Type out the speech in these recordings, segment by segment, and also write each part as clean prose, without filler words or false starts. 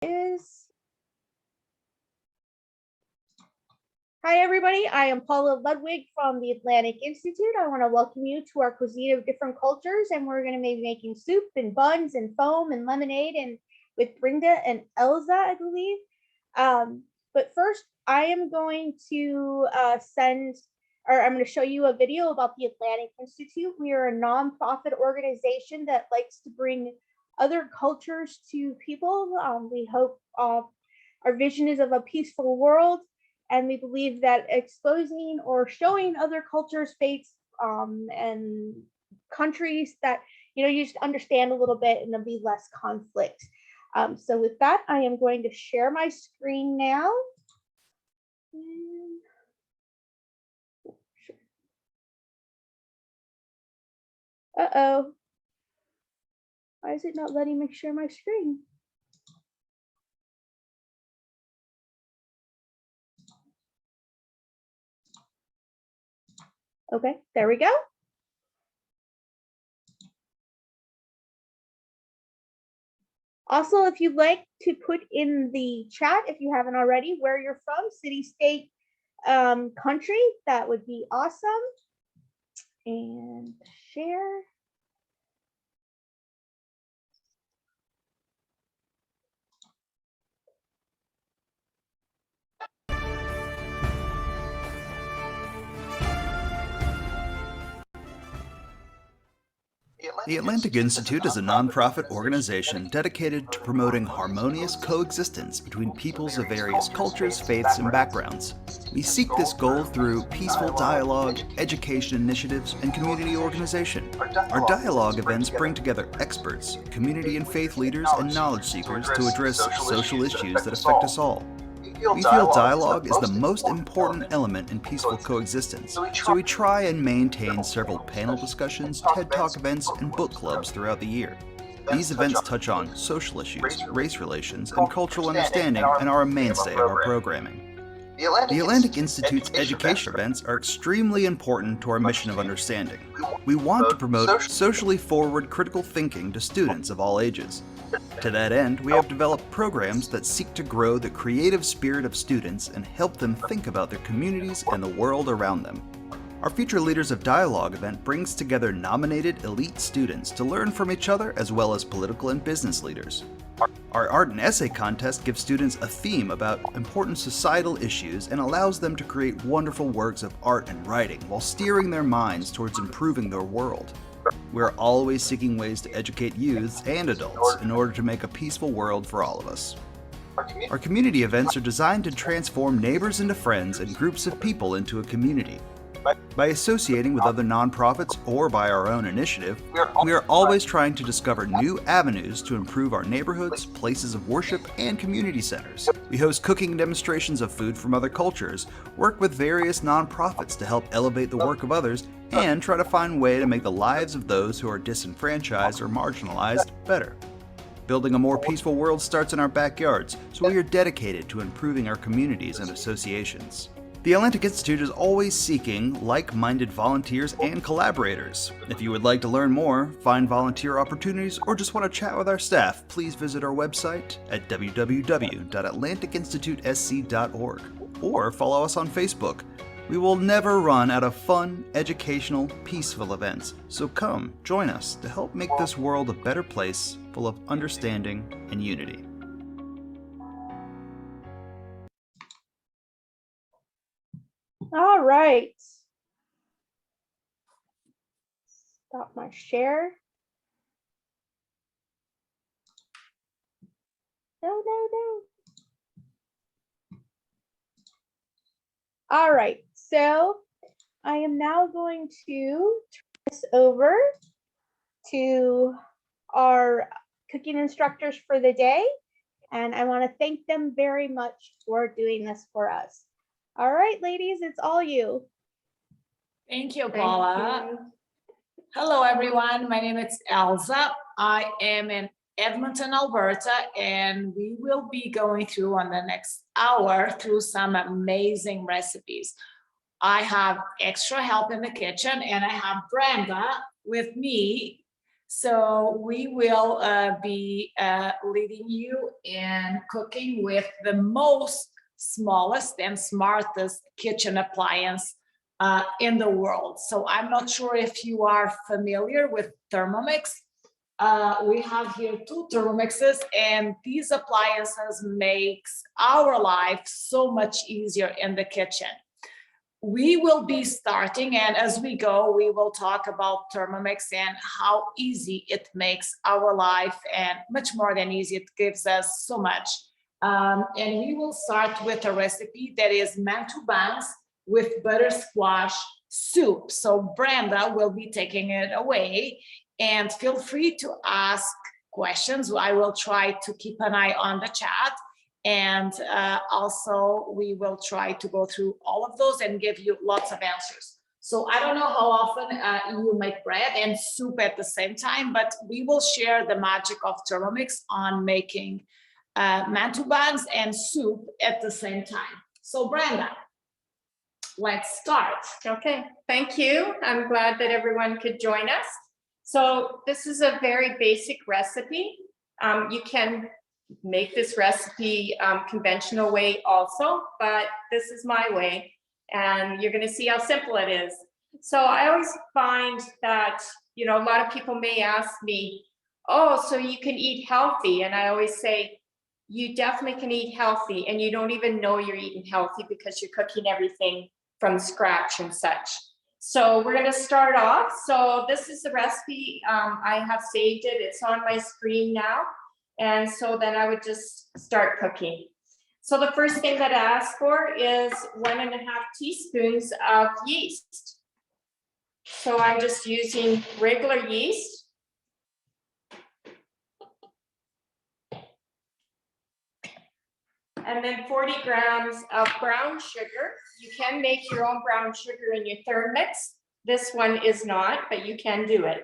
Hi, everybody. I am Paula Ludwig from the Atlantic Institute. I want to welcome you to our cuisine of different cultures, and we're going to be making soup and buns and foam and lemonade and with Brenda and Elza, I believe. But first, I am going to I'm going to show you a video about the Atlantic Institute. We are a nonprofit organization that likes to bring other cultures to people. We hope our vision is of a peaceful world. And we believe that exposing or showing other cultures, faiths, and countries that, you just understand a little bit and there'll be less conflict. So with that, I am going to share my screen now. Uh-oh. Why is it not letting me share my screen? Okay, there we go. Also, if you'd like to put in the chat, if you haven't already, where you're from, city, state, country, that would be awesome. And share. The Atlantic Institute is a nonprofit organization dedicated to promoting harmonious coexistence between peoples of various cultures, faiths, and backgrounds. We seek this goal through peaceful dialogue, education initiatives, and community organization. Our dialogue events bring together experts, community and faith leaders, and knowledge seekers to address social issues that affect us all. We feel dialogue is the most important element in peaceful coexistence, so we try and maintain several panel discussions, TED Talk events, and book clubs throughout the year. These events touch on social issues, race relations, and cultural understanding and are a mainstay of our programming. The Atlantic Institute's education events are extremely important to our mission of understanding. We want to promote socially forward critical thinking to students of all ages. To that end, we have developed programs that seek to grow the creative spirit of students and help them think about their communities and the world around them. Our Future Leaders of Dialogue event brings together nominated elite students to learn from each other as well as political and business leaders. Our art and essay contest gives students a theme about important societal issues and allows them to create wonderful works of art and writing while steering their minds towards improving their world. We are always seeking ways to educate youths and adults in order to make a peaceful world for all of us. Our community events are designed to transform neighbors into friends and groups of people into a community. By associating with other nonprofits or by our own initiative, we are always trying to discover new avenues to improve our neighborhoods, places of worship, and community centers. We host cooking demonstrations of food from other cultures, work with various nonprofits to help elevate the work of others, and try to find a way to make the lives of those who are disenfranchised or marginalized better. Building a more peaceful world starts in our backyards, so we are dedicated to improving our communities and associations. The Atlantic Institute is always seeking like-minded volunteers and collaborators. If you would like to learn more, find volunteer opportunities, or just want to chat with our staff, please visit our website at www.atlanticinstitutesc.org or follow us on Facebook. We will never run out of fun, educational, peaceful events, so come join us to help make this world a better place full of understanding and unity. All right. Stop my share. No. All right, so I am now going to turn this over to our cooking instructors for the day, and I want to thank them very much for doing this for us. All right, ladies, it's all you. Thank you, Paula. Hello, everyone. My name is Elza. I am in Edmonton, Alberta, and we will be going through on the next hour through some amazing recipes. I have extra help in the kitchen, and I have Brenda with me So we will be leading you in cooking with the most smallest and smartest kitchen appliance in the world. So I'm not sure if you are familiar with Thermomix. We have here 2 Thermomixes, and these appliances makes our life so much easier in the kitchen. We will be starting, and as we go, we will talk about Thermomix and how easy it makes our life, and much more than easy, it gives us so much. And we will start with a recipe that is Mantou Buns with butter squash soup. So Brenda will be taking it away, and feel free to ask questions. I will try to keep an eye on the chat. And also we will try to go through all of those and give you lots of answers. So I don't know how often you make bread and soup at the same time, but we will share the magic of Thermomix on making Mantou buns and soup at the same time. So Brenda, let's start. Okay, thank you. I'm glad that everyone could join us. So this is a very basic recipe. You can make this recipe conventional way also, but this is my way, and you're going to see how simple it is. So I always find that, you know, a lot of people may ask me, oh, so you can eat healthy? And I always say, you definitely can eat healthy, and you don't even know you're eating healthy because you're cooking everything from scratch and such. So we're going to start off. So this is the recipe. I have saved it. It's on my screen now. And so then I would just start cooking. So the first thing that I ask for is 1.5 teaspoons of yeast. So I'm just using regular yeast. And then 40 grams of brown sugar. You can make your own brown sugar in your Thermomix. This one is not, but you can do it.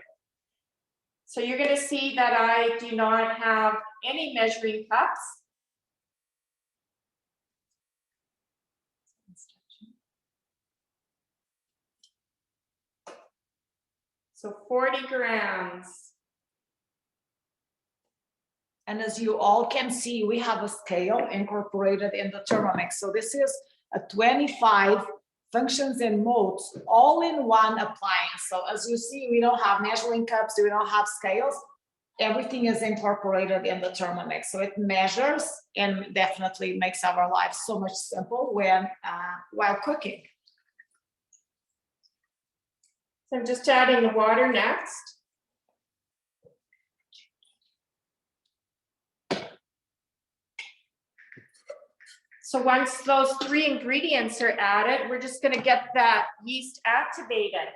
So you're going to see that I do not have any measuring cups. So 40 grams. And as you all can see, we have a scale incorporated in the Thermomix. So this is a 25 functions and modes all in one appliance. So as you see, we don't have measuring cups, we don't have scales. Everything is incorporated in the Thermomix. So it measures and definitely makes our life so much simple when while cooking. So I'm just adding the water next. So once those 3 ingredients are added, we're just going to get that yeast activated.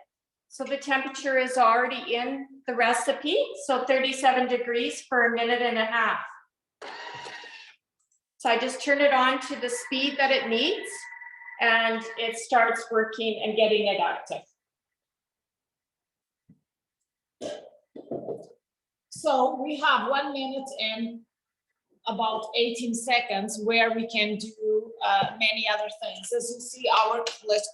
So the temperature is already in the recipe, so 37 degrees for 1.5 minutes. So I just turn it on to the speed that it needs, and it starts working and getting it active. So we have 1 minute and about 18 seconds where we can do many other things. As you see, our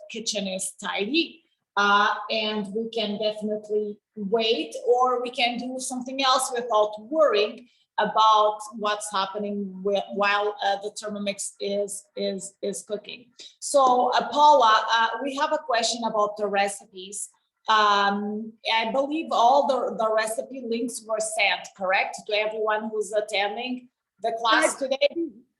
kitchen is tidy, and we can definitely wait, or we can do something else without worrying about what's happening while the Thermomix is cooking. So Paula, we have a question about the recipes. I believe all the recipe links were sent, correct, to everyone who's attending the class today?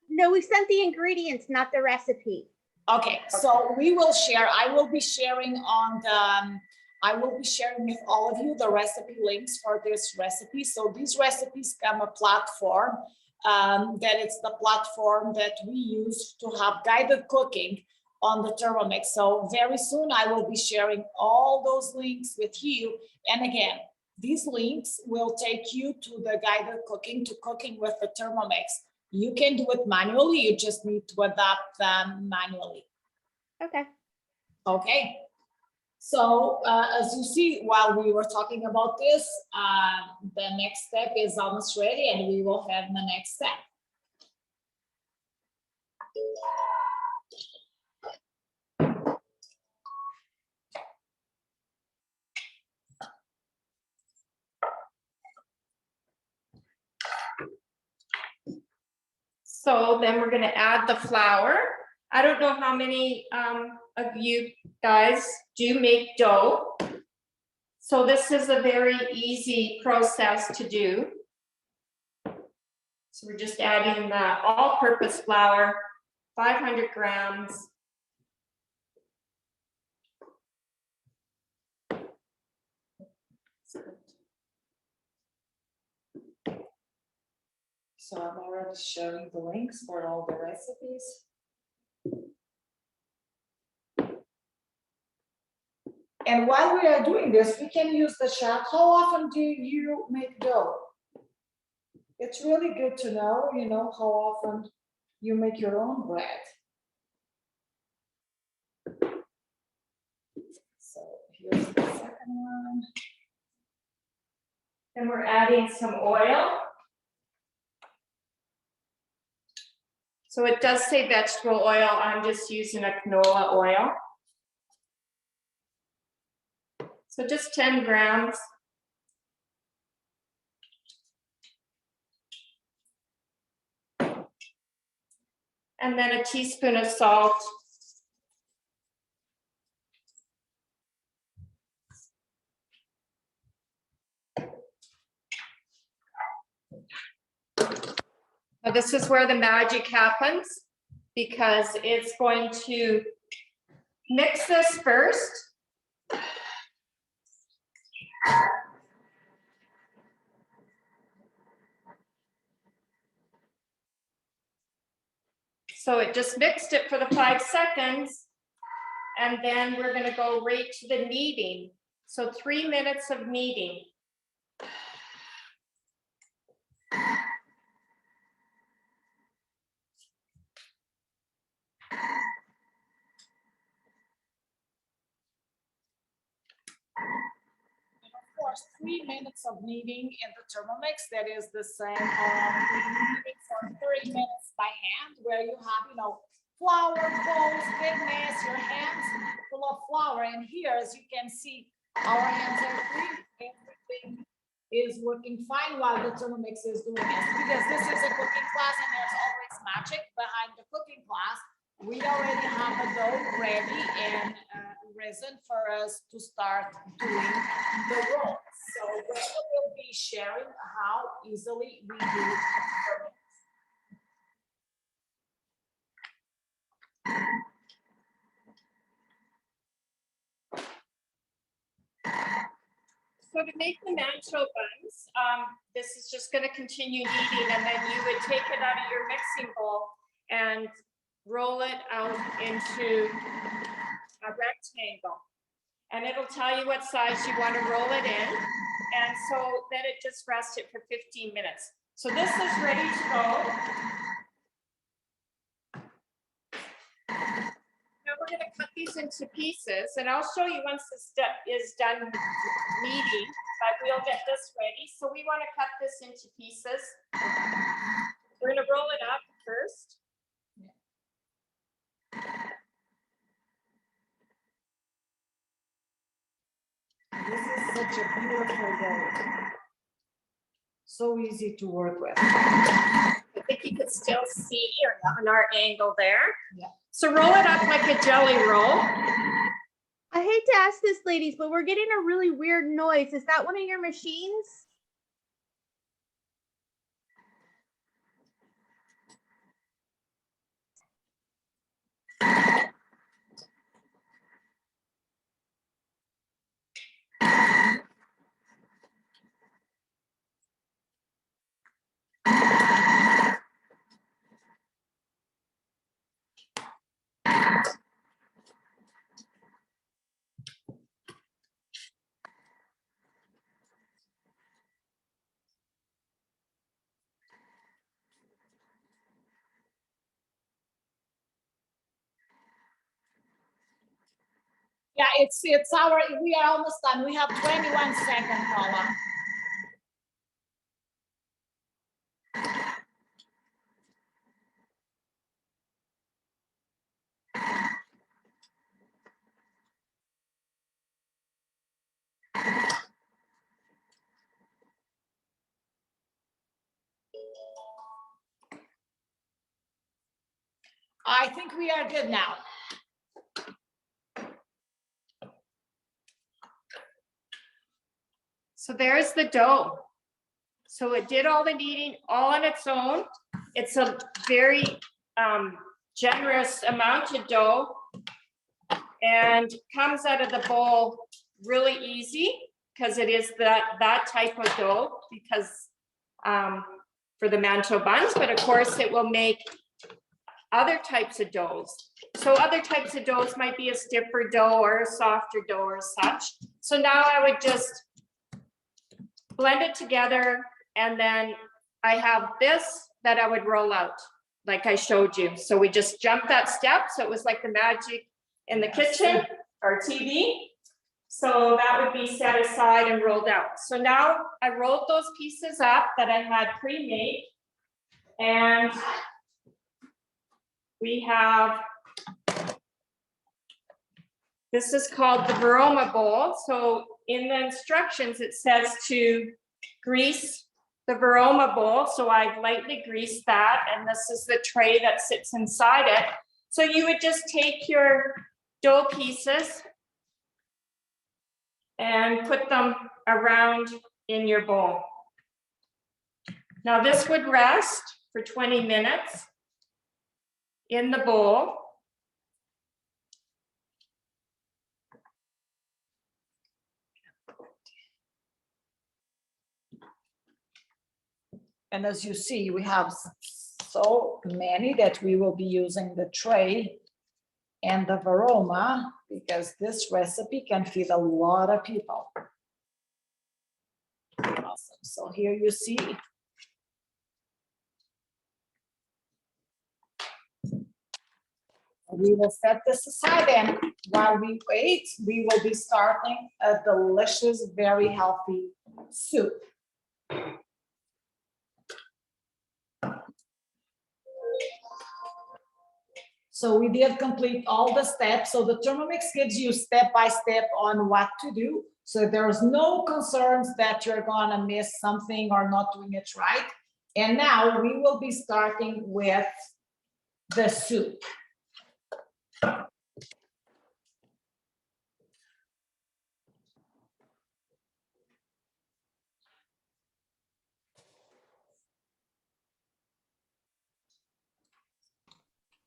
No, we sent the ingredients, not the recipe. Okay, so we will share. I will be sharing on the. I will be sharing with all of you the recipe links for this recipe. So these recipes come a platform that it's the platform that we use to have guided cooking on the Thermomix. So very soon I will be sharing all those links with you. And again, these links will take you to the guided cooking, to cooking with the Thermomix. You can do it manually, you just need to adapt them manually. Okay. Okay. So as you see, while we were talking about this, the next step is almost ready, and we will have the next step. So then we're gonna add the flour. I don't know how many of you guys do make dough. So this is a very easy process to do. So we're just adding the all-purpose flour, 500 grams. So I'm already showing the links for all the recipes. And while we are doing this, we can use the chat. How often do you make dough? It's really good to know, how often you make your own bread. So here's the second one. And we're adding some oil. So it does say vegetable oil. I'm just using a canola oil. So just 10 grams. And then a teaspoon of salt. Now this is where the magic happens, because it's going to mix this first. So it just mixed it for the 5 seconds, and then we're going to go right to the kneading. So 3 minutes of kneading. Of course, 3 minutes of kneading in the Thermomix. That is the same kneading for 30 minutes by hand, where you have, flour, balls, big mess, your hands full of flour. And here, as you can see, our hands are clean. Everything is working fine while the Thermomix is doing it. Because this is a cooking class and there's always magic behind the cooking class. We already have a dough ready and risen for us to start doing the rolls. So we will be sharing how easily we do the rolls. So to make the mantou buns, this is just going to continue kneading, and then you would take it out of your mixing bowl and roll it out into a rectangle. And it'll tell you what size you want to roll it in. And so then it just rests it for 15 minutes. So this is ready to go. Now we're going to cut these into pieces, and I'll show you once this step is done kneading, but we'll get this ready. So we want to cut this into pieces. We're going to roll it up first. This is such a beautiful dough. So easy to work with. I think you can still see on our angle there. Yeah. So roll it up like a jelly roll. I hate to ask this, ladies, but we're getting a really weird noise. Is that one of your machines? Yeah, we are almost done. We have 21 seconds, Paula. I think we are good now. So there's the dough. So it did all the kneading all on its own. It's a very generous amount of dough and comes out of the bowl really easy because it is that type of dough because for the Mantou buns, but of course it will make other types of doughs. So other types of doughs might be a stiffer dough or a softer dough or such. So now I would just blend it together, and then I have this that I would roll out like I showed you. So we just jumped that step. So it was like the magic in the kitchen or TV. So that would be set aside and rolled out. So now I rolled those pieces up that I had pre-made, and we have, this is called the Varoma bowl. So in the instructions, it says to grease the Varoma bowl. So I lightly greased that, and this is the tray that sits inside it. So you would just take your dough pieces and put them around in your bowl. Now this would rest for 20 minutes in the bowl. And as you see, we have so many that we will be using the tray and the Varoma because this recipe can feed a lot of people. Awesome. So here you see. We will set this aside, and while we wait, we will be starting a delicious, very healthy soup. So we did complete all the steps. So the Thermomix gives you step by step on what to do. So there's no concerns that you're gonna miss something or not doing it right. And now we will be starting with the soup.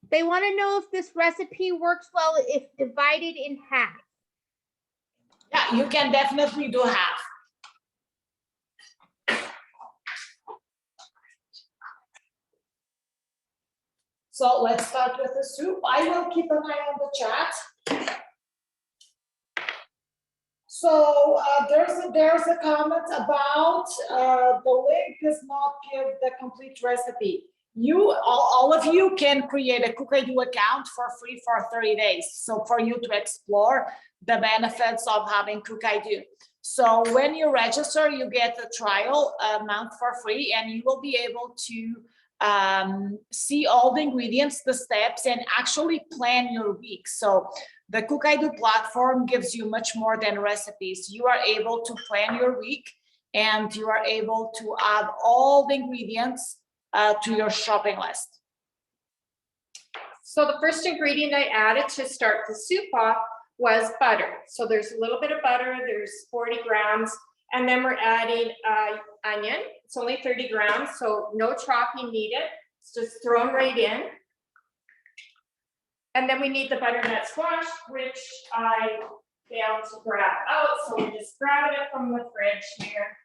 They want to know if this recipe works well if divided in half. Yeah, you can definitely do half. So let's start with the soup. I will keep an eye on the chat. So there's a comment about the link does not give the complete recipe. All of you can create a CookIDoo account for free for 30 days. So for you to explore the benefits of having CookIDoo. So when you register, you get a trial month for free, and you will be able to see all the ingredients, the steps, and actually plan your week. So the CookIDoo platform gives you much more than recipes. You are able to plan your week, and you are able to add all the ingredients to your shopping list. So the first ingredient I added to start the soup off was butter. So there's a little bit of butter, there's 40 grams, and then we're adding onion. It's only 30 grams, so no chopping needed. It's just thrown right in. And then we need the butternut squash, which I failed to grab out, so we just grabbed it from the fridge here.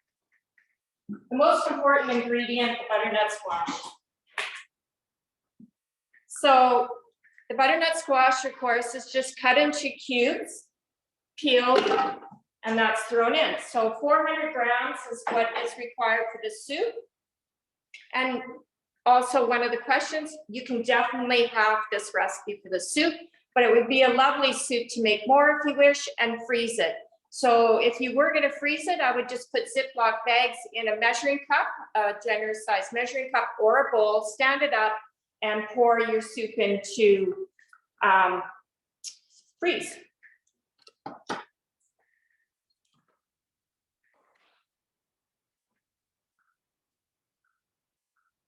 The most important ingredient, the butternut squash. So the butternut squash, of course, is just cut into cubes, peeled, and that's thrown in. So 400 grams is what is required for the soup. And also one of the questions, you can definitely have this recipe for the soup, but it would be a lovely soup to make more if you wish and freeze it. So if you were going to freeze it, I would just put Ziploc bags in a measuring cup, a generous size measuring cup or a bowl, stand it up and pour your soup into freeze.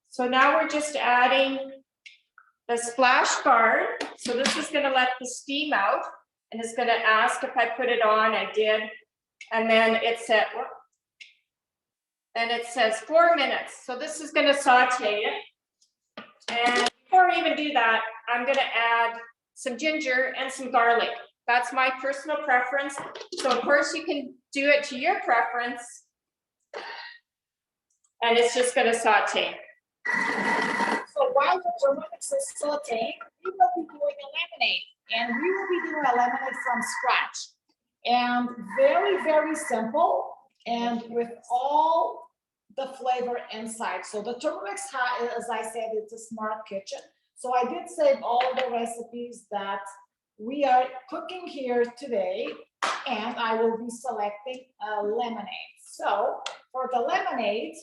So now we're just adding the splash guard. So this is gonna let the steam out and it's gonna ask if I put it on. I did. And then it said, and it says 4 minutes. So this is gonna saute it. And before I even do that, I'm gonna add some ginger and some garlic. That's my personal preference. So of course you can do it to your preference. And it's just gonna saute. So while the turmeric is sauteing, we will be doing a lemonade, and we will be doing a lemonade from scratch. And very, very simple, and with all the flavor inside. So the turmeric, as I said, it's a smart kitchen. So I did save all the recipes that we are cooking here today, and I will be selecting a lemonade. So for the lemonade,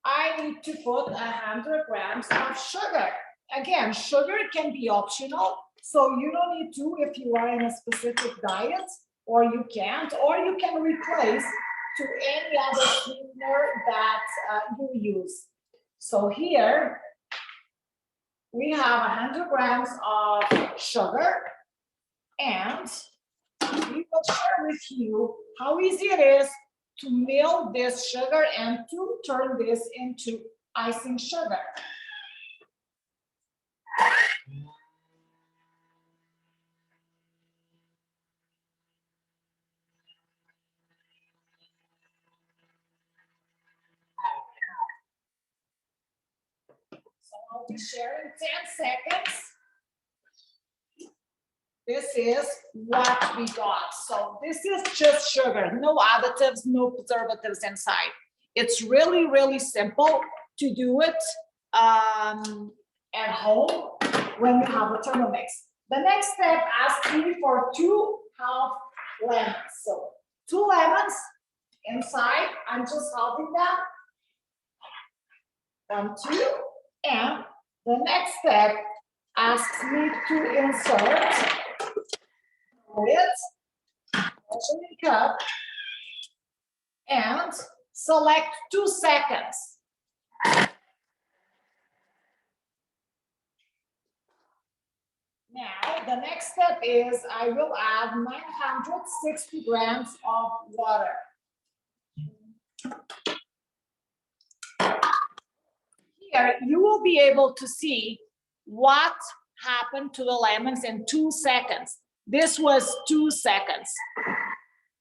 I need to put 100 grams of sugar. Again, sugar can be optional, so you don't need to if you are in a specific diet, or you can't, or you can replace to any other sweetener that you use. So here we have 100 grams of sugar, and we will share with you how easy it is to melt this sugar and to turn this into icing sugar. So I'll be sharing 10 seconds. This is what we got. So this is just sugar, no additives, no preservatives inside. It's really, really simple to do it at home when you have a Thermomix. The next step asks me for 2 half lemons. So 2 lemons inside, I'm just halving them. 1, 2, and the next step asks me to insert it, measuring cup, and select 2 seconds. Now, the next step is I will add 960 grams of water. Here, you will be able to see what happened to the lemons in 2 seconds. This was 2 seconds.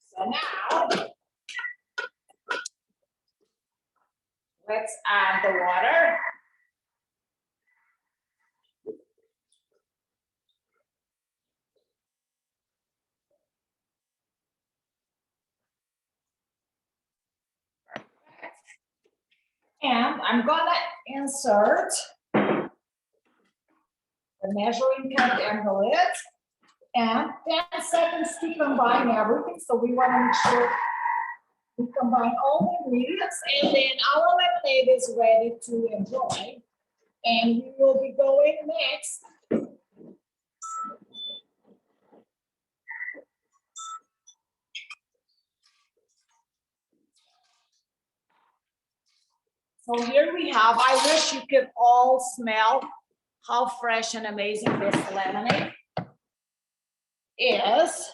So now, let's add the water. And I'm gonna insert the measuring cup and the lid, and 10 seconds to combine everything. So we want to make sure we combine all the ingredients, and then our lemonade is ready to enjoy. And we will be going next. So here we have, I wish you could all smell how fresh and amazing this lemonade is.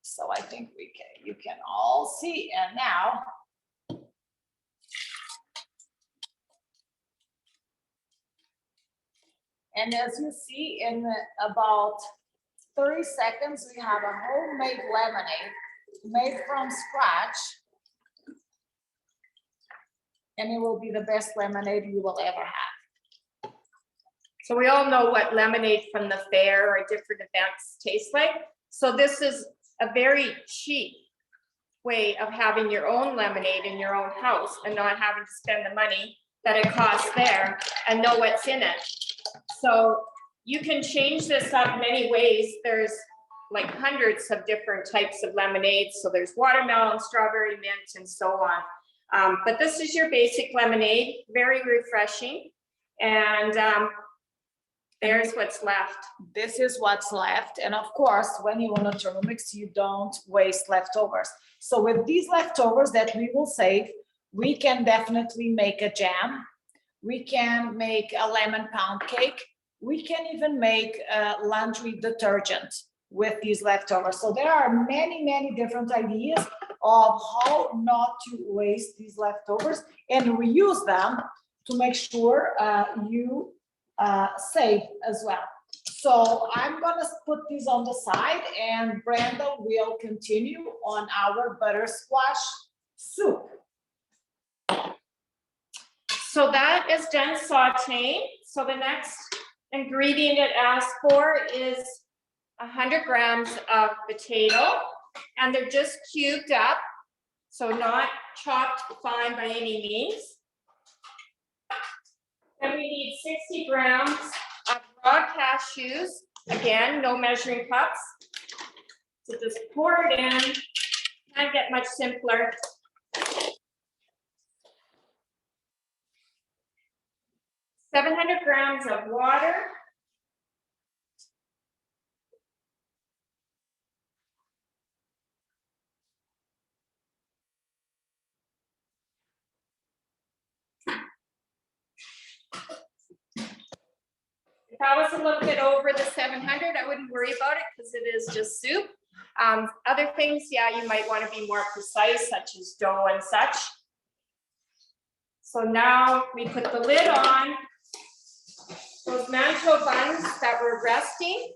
So I think you can all see, and now and as you see, in about 30 seconds, we have a homemade lemonade made from scratch. And it will be the best lemonade you will ever have. So we all know what lemonade from the fair or different events tastes like. So this is a very cheap way of having your own lemonade in your own house and not having to spend the money that it costs there and know what's in it. So you can change this up many ways. There's like hundreds of different types of lemonades. So there's watermelon, strawberry, mint, and so on. But this is your basic lemonade, very refreshing. And there's what's left. This is what's left. And of course, when you want to Thermomix, you don't waste leftovers. So with these leftovers that we will save, we can definitely make a jam. We can make a lemon pound cake. We can even make laundry detergent with these leftovers. So there are many, many different ideas of how not to waste these leftovers and reuse them to make sure you save as well. So I'm gonna put these on the side and Brenda will continue on our butter squash soup. So that is done sauteing. So the next ingredient it asks for is 100 grams of potato, and they're just cubed up, so not chopped fine by any means. Then we need 60 grams of raw cashews. Again, no measuring cups. So just pour it in. Can't get much simpler. 700 grams of water. If I was a little bit over the 700, I wouldn't worry about it because it is just soup. Other things, yeah, you might want to be more precise, such as dough and such. So now we put the lid on. Those Mantou buns that were resting.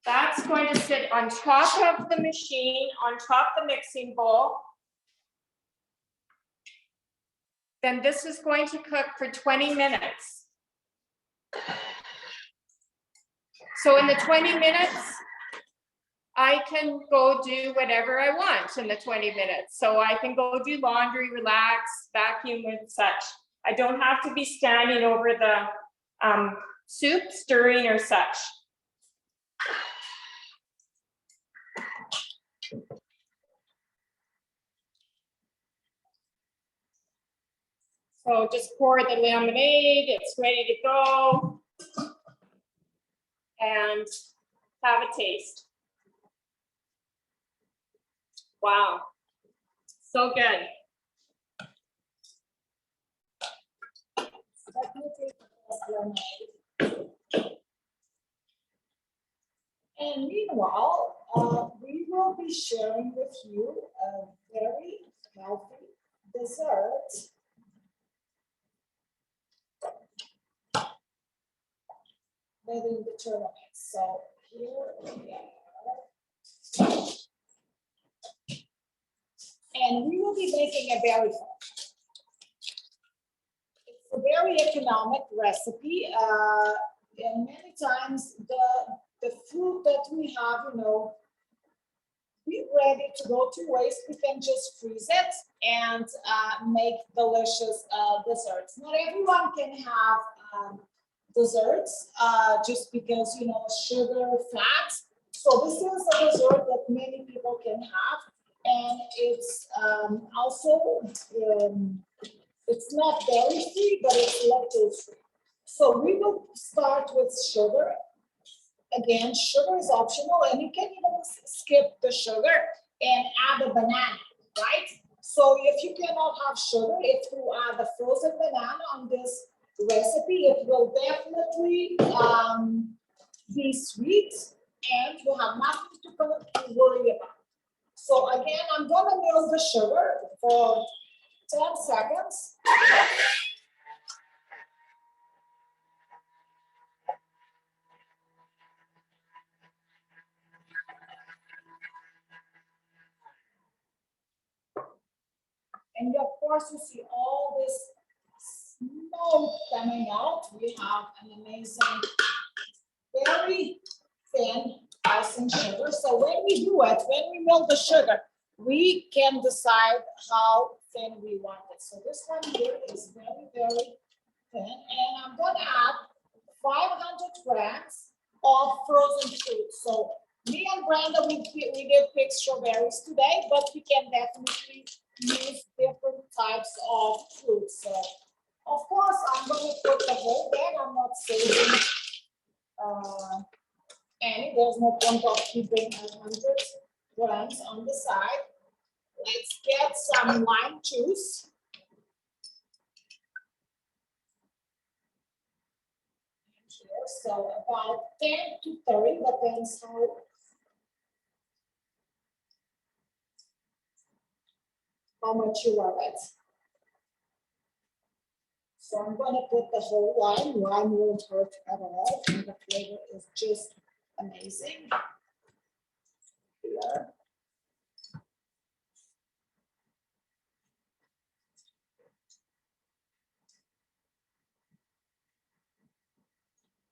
That's going to sit on top of the machine, on top of the mixing bowl. Then this is going to cook for 20 minutes. So in the 20 minutes, I can go do whatever I want in the 20 minutes. So I can go do laundry, relax, vacuum and such. I don't have to be standing over the soup, stirring or such. So just pour the lemonade, it's ready to go. And have a taste. Wow, so good. And meanwhile, we will be sharing with you a very healthy dessert. Made in the tournament. So here we are. And we will be making a berry fun. It's a very economic recipe. And many times the fruit that we have, be ready to go to waste, we can just freeze it and make delicious desserts. Not everyone can have desserts just because, sugar, fats. So this is a dessert that many people can have. And it's also, it's not dairy free, but it's lactose free. So we will start with sugar. Again, sugar is optional, and you can even skip the sugar and add a banana, right? So if you cannot have sugar, if you add a frozen banana on this recipe, it will definitely be sweet, and you have nothing to worry about. So again, I'm gonna melt the sugar for 10 seconds. And of course, you see all this smoke coming out. We have an amazing, very thin icing sugar. So when we do it, when we melt the sugar, we can decide how thin we want it. So this one here is very, very thin. And I'm going to add 500 grams of frozen fruit. So me and Brenda, we did pick strawberries today, but we can definitely use different types of fruit. So Of course, I'm going to put the whole bag. I'm not saving any. There's no point of keeping 100 grams on the side. Let's get some lime juice. Here, so about 10 to 30, depends how much you love it. So I'm going to put the whole lime. Lime won't hurt at all, and the flavor is just amazing. Here.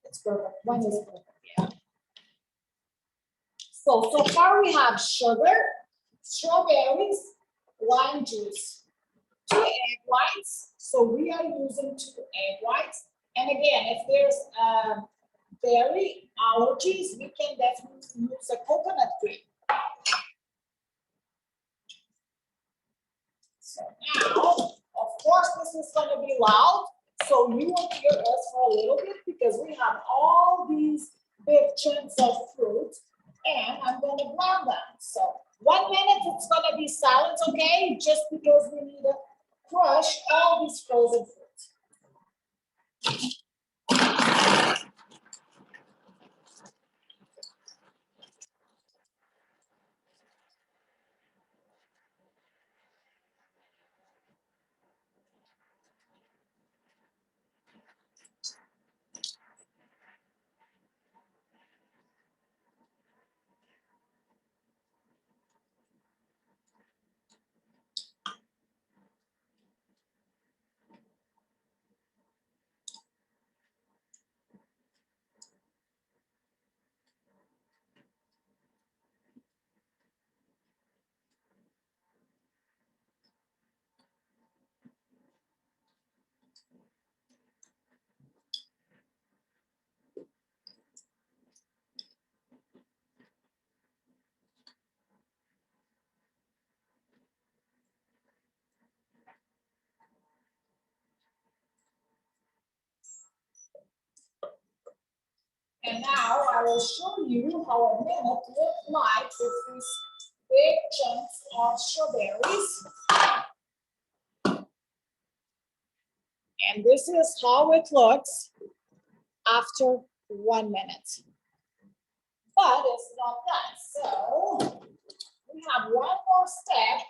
It's perfect. One is perfect, yeah. So far we have sugar, strawberries, lime juice, 2 egg whites. So we are using 2 egg whites. And again, if there's dairy allergies, we can definitely use a coconut cream. So now, of course, this is going to be loud. So you will hear us for a little bit because we have all these big chunks of fruit and I'm going to blend them. So 1 minute, it's going to be silent, okay? Just because we need to crush all these frozen fruits. And now I will show you how a minute looks like with these big chunks of strawberries. And this is how it looks after 1 minute. But it's not done. So we have one more step.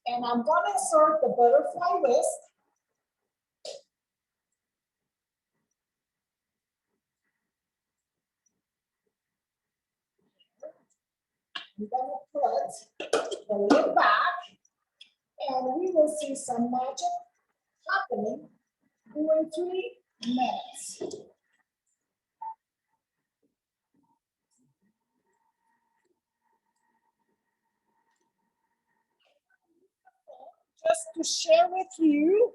And I'm going to insert the butterfly whisk. I'm going to put the lid back. And we will see some magic happening during 3 minutes. Just to share with you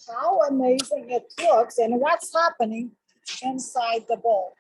how amazing it looks and what's happening inside the bowl.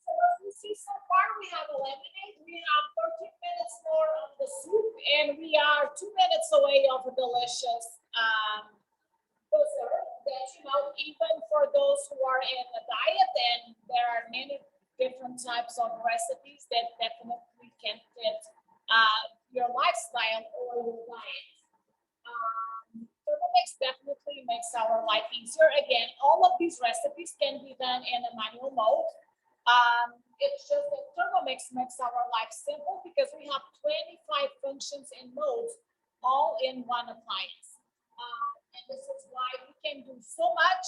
So as you see so far, we have eliminated. We have 13 minutes more on the soup, and we are 2 minutes away of a delicious dessert that, you know, even for those who are in a diet, and there are many different types of recipes that definitely can fit your lifestyle or your diet. Thermomix definitely makes our life easier. Again, all of these recipes can be done in a manual mode. It's just that Thermomix makes our life simple because we have 25 functions and modes all in one appliance. And this is why we can do so much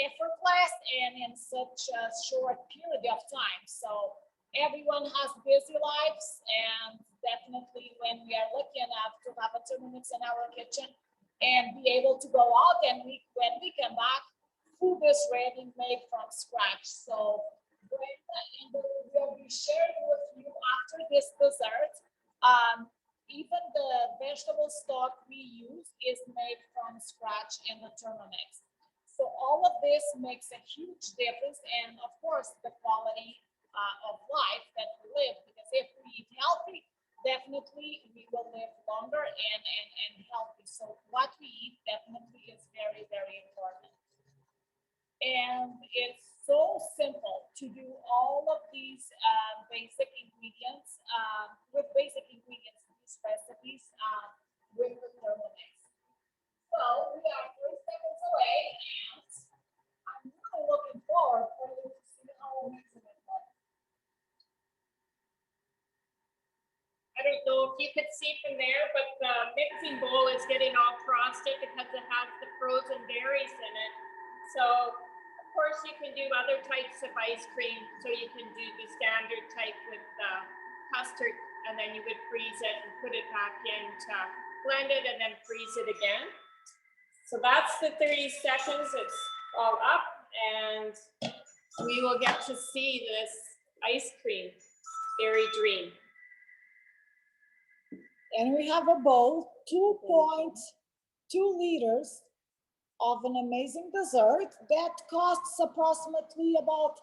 effortless and in such a short period of time. So everyone has busy lives, and definitely when we are lucky enough to have a Thermomix in our kitchen and be able to go out, and when we come back, food is ready made from scratch. So Brenda and Billy will be sharing with you after this dessert. Even the vegetable stock we use is made from scratch in the Thermomix. So all of this makes a huge difference, and of course, the quality of life that we live. Because if we eat healthy, definitely we will live longer and healthy. So what we eat definitely is very, very important. And it's so simple to do all of these basic ingredients with basic ingredients, these recipes with the Thermomix. So we are 3 seconds away, and I'm really looking forward for you to see how amazing it looks. I don't know if you could see from there, but the mixing bowl is getting all frosted because it has the frozen berries in it. So of course you can do other types of ice cream. So you can do the standard type with custard, and then you would freeze it and put it back in to blend it and then freeze it again. So that's the 30 seconds. It's all up, and we will get to see this ice cream, Berry Dream. And we have a bowl, 2.2 liters of an amazing dessert that costs approximately about,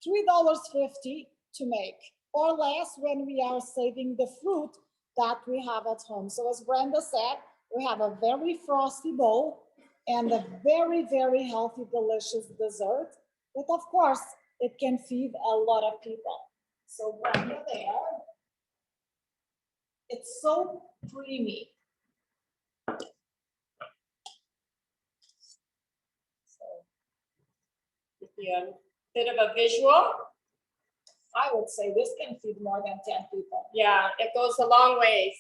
$3.50 to make, or less when we are saving the fruit that we have at home. So as Brenda said, we have a very frosty bowl and a very, very healthy, delicious dessert. But of course, it can feed a lot of people. So Brenda there. It's so creamy. So give you a bit of a visual. I would say this can feed more than 10 people. Yeah, it goes a long ways.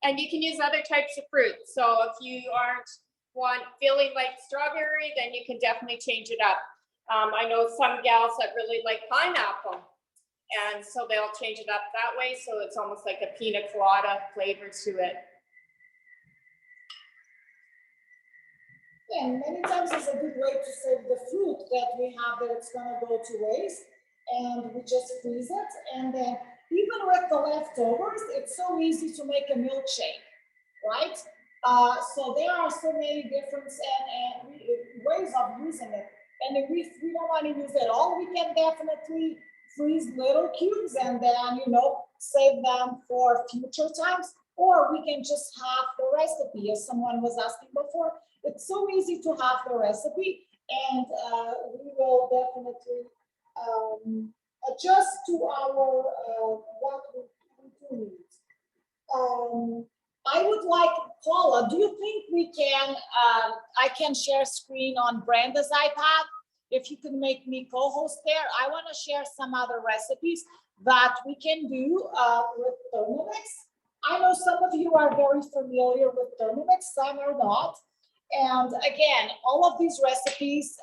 And you can use other types of fruit. So if you aren't feeling like strawberry, then you can definitely change it up. I know some gals that really like pineapple, and so they'll change it up that way. So it's almost like a pina colada flavor to it. And many times it's a good way to save the fruit that we have that it's gonna go to waste, and we just freeze it. And then even with the leftovers, it's so easy to make a milkshake, right? So there are so many different ways of using it. And if we don't want to use it all, we can definitely freeze little cubes and then, save them for future times. Or we can just have the recipe, as someone was asking before. It's so easy to have the recipe, and we will definitely adjust to our what we do need. I would like, Paula, do you think we can, I can share screen on Brenda's iPad? If you can make me co-host there, I want to share some other recipes that we can do with Thermomix. I know some of you are very familiar with Thermomix, some are not. And again, all of these recipes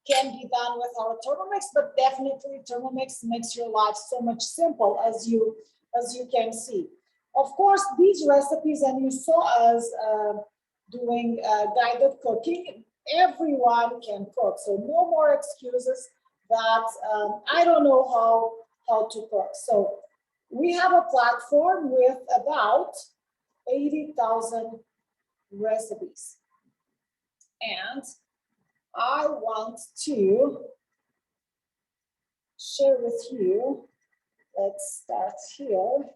can be done with our Thermomix, but definitely Thermomix makes your life so much simple, as you can see. Of course, these recipes, and you saw us doing guided cooking, everyone can cook. So no more excuses that I don't know how to cook. So we have a platform with about 80,000 recipes. And I want to share with you, let's start here,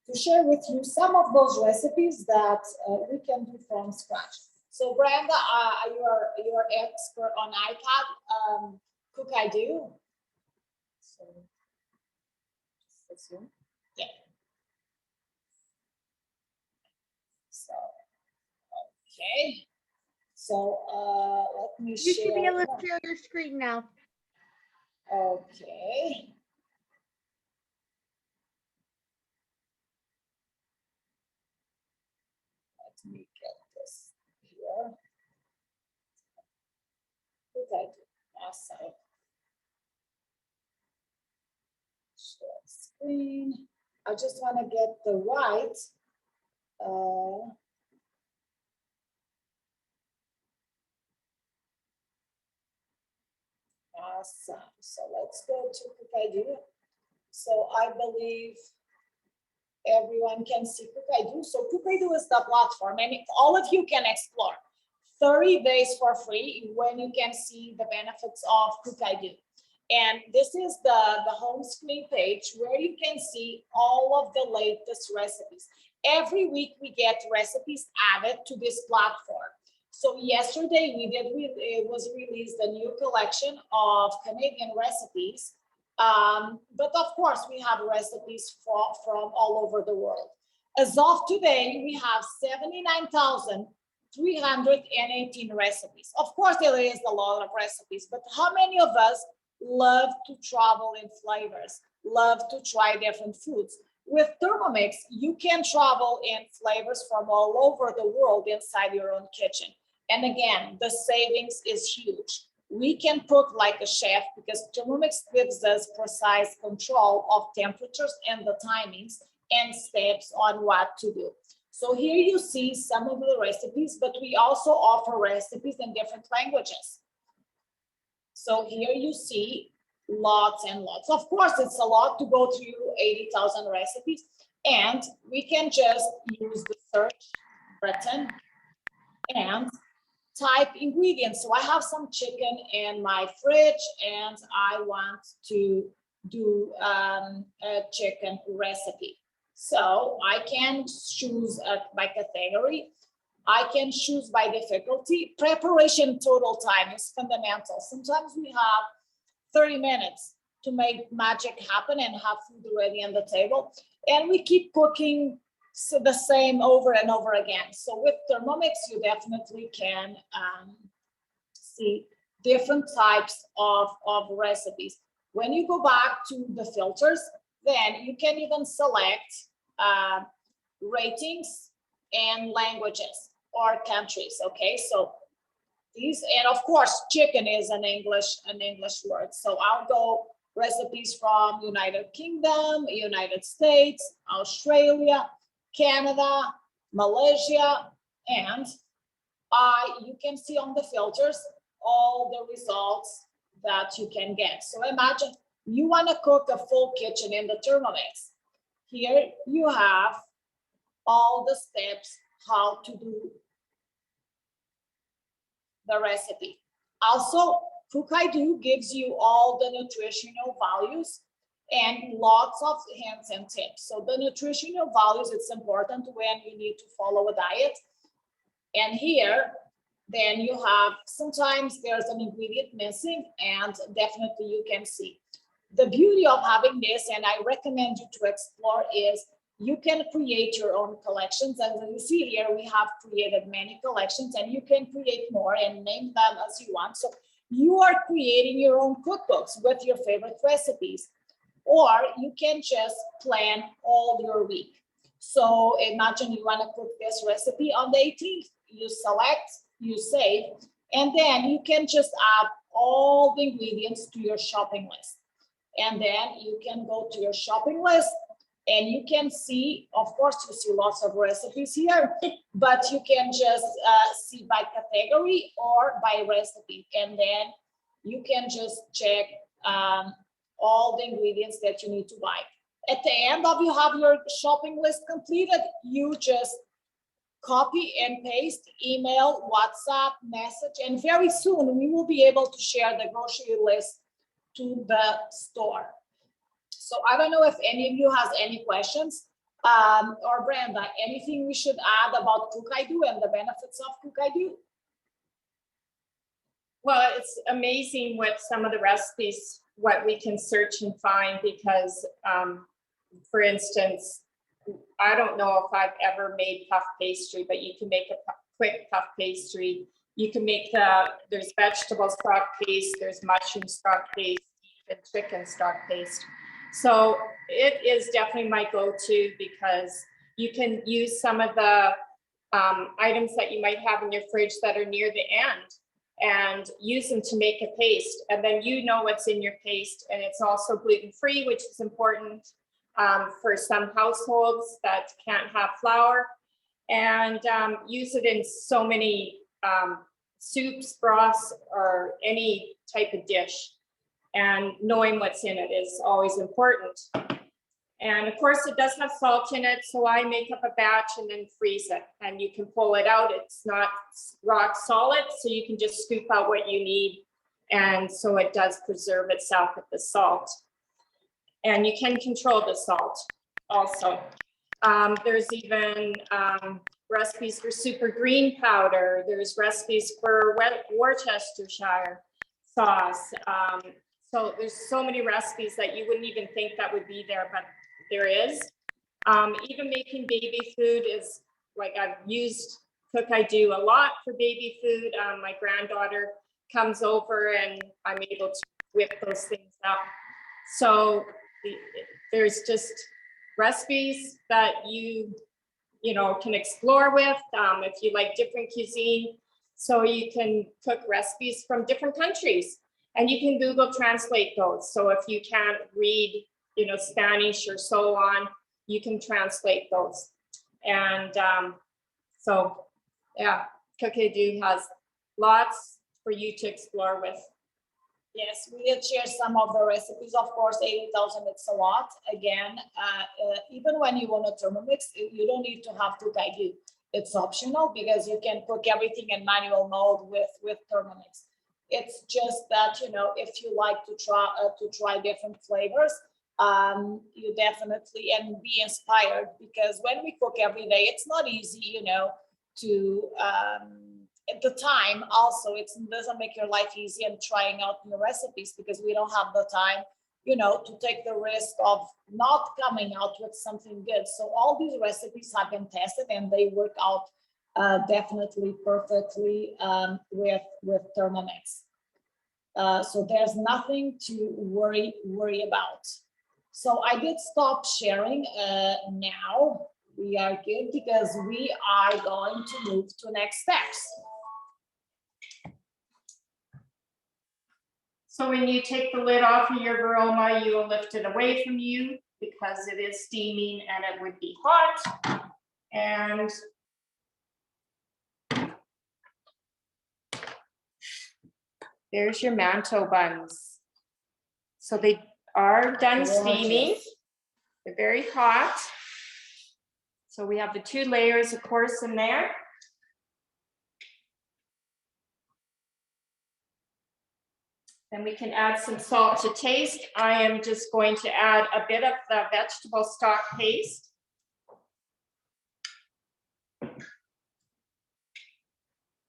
to share with you some of those recipes that we can do from scratch. So Brenda, you are expert on iPad. Cook I do. So just assume. Yeah. So okay. So let me share. You should be able to share your screen now. Okay. Let me get this here. Awesome. Share screen. I just want to get the right. Awesome. So let's go to Cook-I-Do. So I believe everyone can see Cook-I-Do. So Cook-I-Do is the platform, and all of you can explore 30 days for free when you can see the benefits of Cook-I-Do. And this is the home screen page where you can see all of the latest recipes. Every week we get recipes added to this platform. So yesterday it was released a new collection of Canadian recipes. But of course we have recipes from all over the world. As of today, we have 79,318 recipes. Of course, there is a lot of recipes, but how many of us love to travel in flavors, love to try different foods? With Thermomix, you can travel in flavors from all over the world inside your own kitchen. And again, the savings is huge. We can cook like a chef because Thermomix gives us precise control of temperatures and the timings and steps on what to do. So here you see some of the recipes, but we also offer recipes in different languages. So here you see lots and lots. Of course, it's a lot to go through 80,000 recipes, and we can just use the search button and type ingredients. So I have some chicken in my fridge and I want to do a chicken recipe. So I can choose by category. I can choose by difficulty. Preparation total time is fundamental. Sometimes we have 30 minutes to make magic happen and have food ready on the table. And we keep cooking the same over and over again. So with Thermomix, you definitely can see different types of recipes. When you go back to the filters, then you can even select ratings and languages or countries. Okay, so these, and of course, chicken is an English word. So I'll go recipes from United Kingdom, United States, Australia, Canada, Malaysia, and you can see on the filters all the results that you can get. So imagine you want to cook a full kitchen in the Thermomix. Here you have all the steps how to do the recipe. Also, Cook-I-Do gives you all the nutritional values and lots of hints and tips. So the nutritional values, it's important when you need to follow a diet. And here, then you have, sometimes there's an ingredient missing, and definitely you can see. The beauty of having this, and I recommend you to explore, is you can create your own collections. As you see here, we have created many collections, and you can create more and name them as you want. So you are creating your own cookbooks with your favorite recipes, or you can just plan all your week. So imagine you want to cook this recipe on the 18th, you select, you save, and then you can just add all the ingredients to your shopping list. And then you can go to your shopping list and you can see, of course, you see lots of recipes here, but you can just see by category or by recipe. And then you can just check all the ingredients that you need to buy. At the end of you have your shopping list completed, you just copy and paste, email, WhatsApp, message, and very soon we will be able to share the grocery list to the store. So I don't know if any of you has any questions, or Brenda, anything we should add about Cook-I-Do and the benefits of Cook-I-Do? Well, it's amazing with some of the recipes, what we can search and find, because for instance, I don't know if I've ever made puff pastry, but you can make a quick puff pastry. You can make there's vegetable stock paste, there's mushroom stock paste, and chicken stock paste. So it is definitely my go-to because you can use some of the items that you might have in your fridge that are near the end and use them to make a paste. And then you know what's in your paste, and it's also gluten-free, which is important for some households that can't have flour. And use it in so many soups, broths, or any type of dish. And knowing what's in it is always important. And of course, it does have salt in it, so I make up a batch and then freeze it. And you can pull it out. It's not rock solid, so you can just scoop out what you need. And so it does preserve itself with the salt. And you can control the salt also. There's even recipes for super green powder. There's recipes for Worcestershire sauce. So there's so many recipes that you wouldn't even think that would be there, but there is. Even making baby food is like I've used Cook I Do a lot for baby food. My granddaughter comes over and I'm able to whip those things up. So there's just recipes that you know can explore with if you like different cuisine. So you can cook recipes from different countries. And you can Google translate those. So if you can't read, you know, Spanish or so on, you can translate those. And so, yeah, Cook I Do has lots for you to explore with. Yes, we did share some of the recipes. Of course, 80,000, it's a lot. Again, even when you want a Thermomix, you don't need to have Cook I Do. It's optional because you can cook everything in manual mode with Thermomix. It's just that, you know, if you like to try different flavors, you definitely and be inspired, because when we cook every day, it's not easy, you know, to at the time also it doesn't make your life easy and trying out new recipes, because we don't have the time, you know, to take the risk of not coming out with something good. So all these recipes have been tested and they work out definitely perfectly with Thermomix. So there's nothing to worry about. So I did stop sharing. Now we are good because we are going to move to next steps. So when you take the lid off of your varoma, you will lift it away from you because it is steaming and it would be hot. And there's your Mantou buns. So they are done steaming. They're very hot. So we have the 2 layers, of course, in there. Then we can add some salt to taste. I am just going to add a bit of the vegetable stock paste.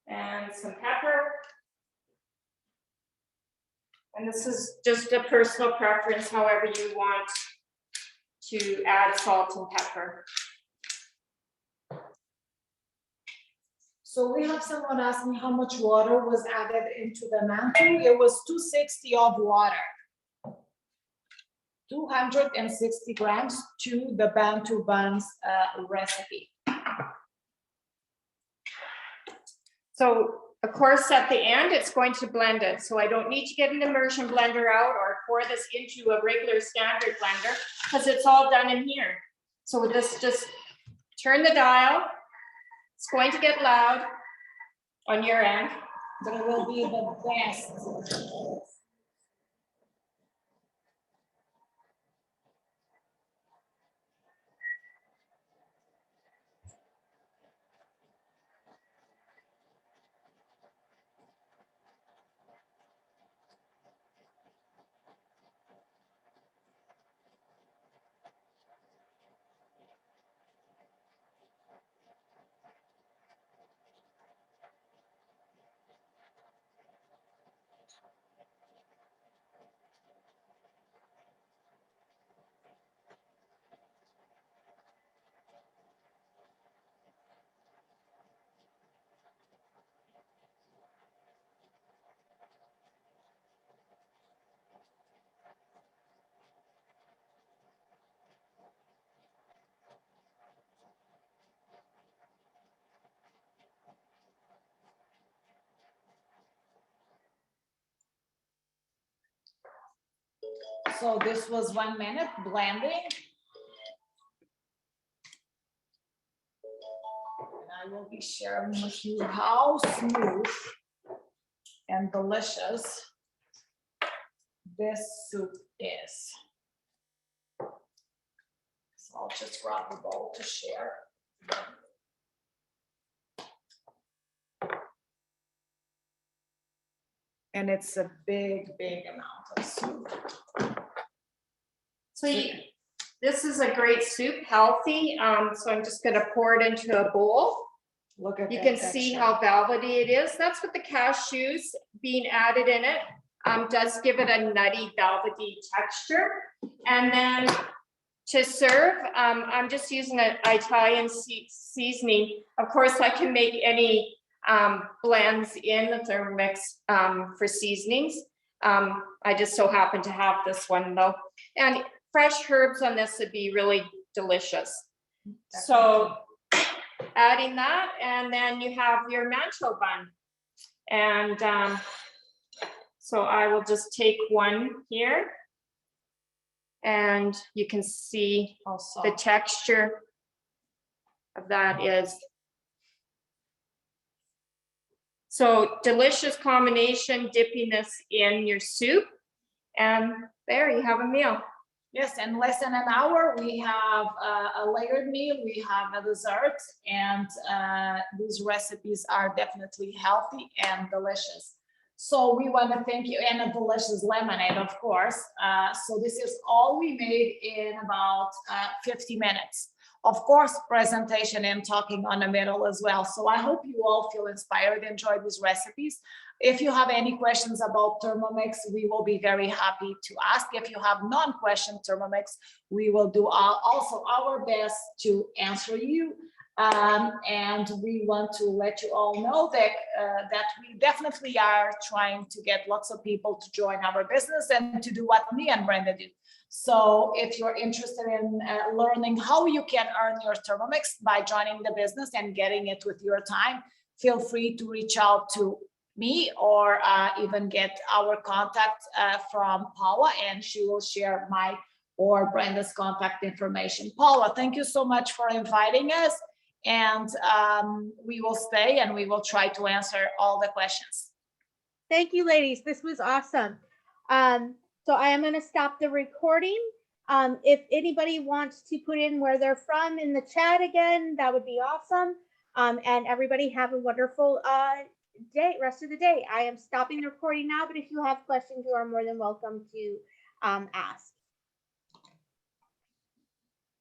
And some pepper. And this is just a personal preference, however you want to add salt and pepper. So we have someone asking how much water was added into the mantou. It was 260 of water. 260 grams to the Mantou buns recipe. So of course, at the end, it's going to blend it. So I don't need to get an immersion blender out or pour this into a regular standard blender because it's all done in here. So with this, just turn the dial. It's going to get loud on your end. But it will be the best. So this was 1 minute blending. And I will be sharing with you how smooth and delicious this soup is. So I'll just grab a bowl to share. And it's a big, big amount of soup. So this is a great soup, healthy. So I'm just gonna pour it into a bowl. Look at You that can see texture. how velvety it is. That's what the cashews being added in it does give it a nutty, velvety texture. And then to serve, I'm just using an Italian seasoning. Of course, I can make any blends in the Thermomix for seasonings. I just so happen to have this one though. And fresh herbs on this would be really delicious. So adding that, and then you have your Mantou bun. And so I will just take one here. And you can see Also, the texture of that is. So delicious combination, dipping this in your soup. And there you have a meal. yes, in less than an hour, we have a layered meal, we have a dessert, and these recipes are definitely healthy and delicious. So we want to thank you, and a delicious lemonade, of course. So this is all we made in about 50 minutes. Of course, presentation and talking on the middle as well. So I hope you all feel inspired, enjoy these recipes. If you have any questions about Thermomix, we will be very happy to ask. If you have non-question Thermomix, we will do also our best to answer you. And we want to let you all know that we definitely are trying to get lots of people to join our business and to do what me and Brenda do. So if you're interested in learning how you can earn your Thermomix by joining the business and getting it with your time, feel free to reach out to me or even get our contact from Paula, and she will share my or Brenda's contact information. Paula, thank you so much for inviting us. And we will stay and we will try to answer all the questions. Thank you, ladies. This was awesome. So I am going to stop the recording. If anybody wants to put in where they're from in the chat again, that would be awesome. And everybody have a wonderful rest of the day. I am stopping the recording now, but if you have questions, you are more than welcome to ask.